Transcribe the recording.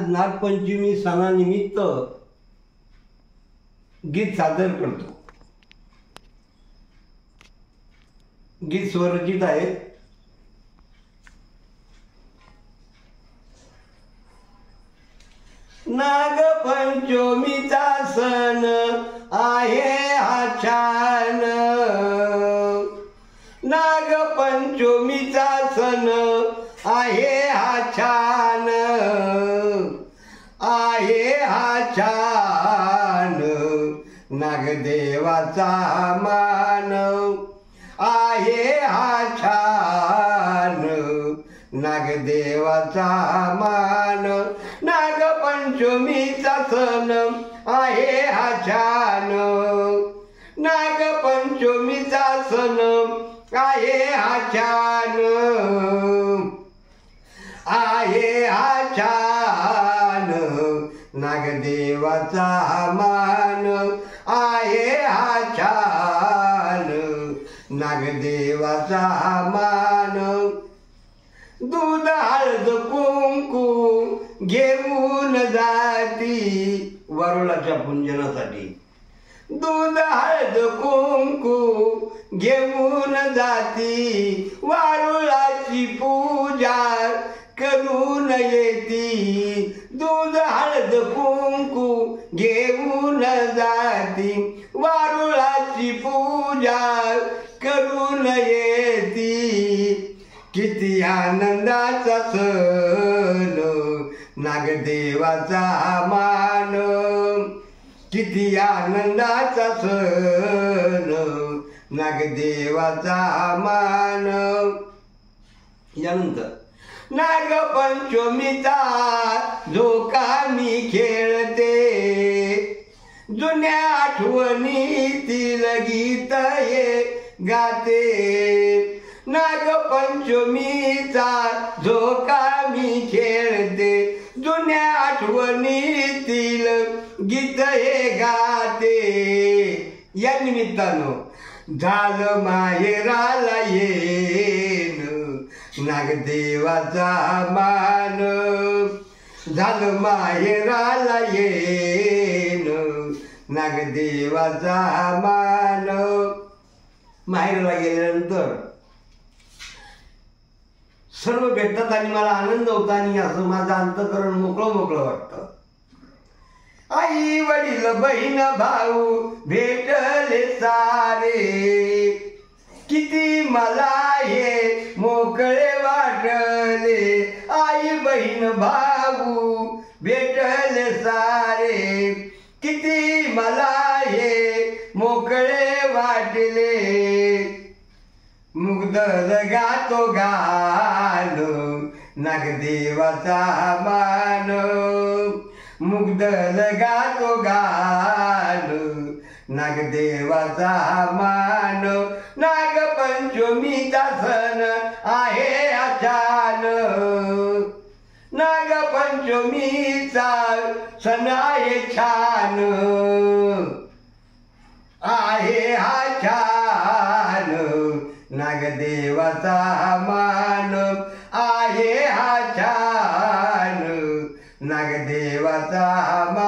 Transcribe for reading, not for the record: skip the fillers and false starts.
नागपंचमी सणानिमित्त गीत सादर करतो। गीत स्वरचित आहे। नागपंचमीचा सण आहे हा छान, नागपंचमीचा सण आहे हा छान, आहे हा छान, नागदेवाचा मान आहे हा छान, नागदेवाचा मान, नागपंचमीचा सण आहे हा छान, नागपंचमीचा सण आहे हा छान, आहे हा छान, नागदेवाचा मान आहे हा छान, नागदेवाचा मान। दूध हळद कुंकू घेऊन जाती वरुळाच्या पूजनासाठी, दूध हळद कुंकू घेऊन जाती, वारुळाची पूजा करून येती, दूध हळद कुंकू घेऊन जाती, वारुळाची पूजा करून येती, किती आनंदाचा सण नागदेवाचा मान, किती आनंदाचा सण नागदेवाचा मान। यानंतर नागपंचमीचा झोका मी खेळते, जुन्या आठवणीतील गीत हे गाते, नागपंचमीचा झोका मी खेळते, जुन्या आठवणीतील गीत हे गाते। या निमित्तानं झालं माहेराला येन नागदेवाचा मान, झालं माहेराला येन नागदेवाचा मान। माहेराला गेल्यानंतर सर्व भेटतात आणि मला आनंद होता आणि असं माझं अंतःकरण मोकळं मोकळं वाटतं। आई वडील बहीण भाऊ भेटले सारे, किती मला हे मोकळे वाटले, आई बहीण भाऊ भेटले सारे, किती मला हे मोकळे वाटले, मुग्ध गातो गान नागदेवाचा मान, मुग्ध गातो गान नागदेवाचा मान, नागपंचमीचा सण आहे हा छान, नागपंचमीचा सण आहे छान, आहे हा छान, नागदेवाचा मान आहे हा छान, नागदेवाचा मान।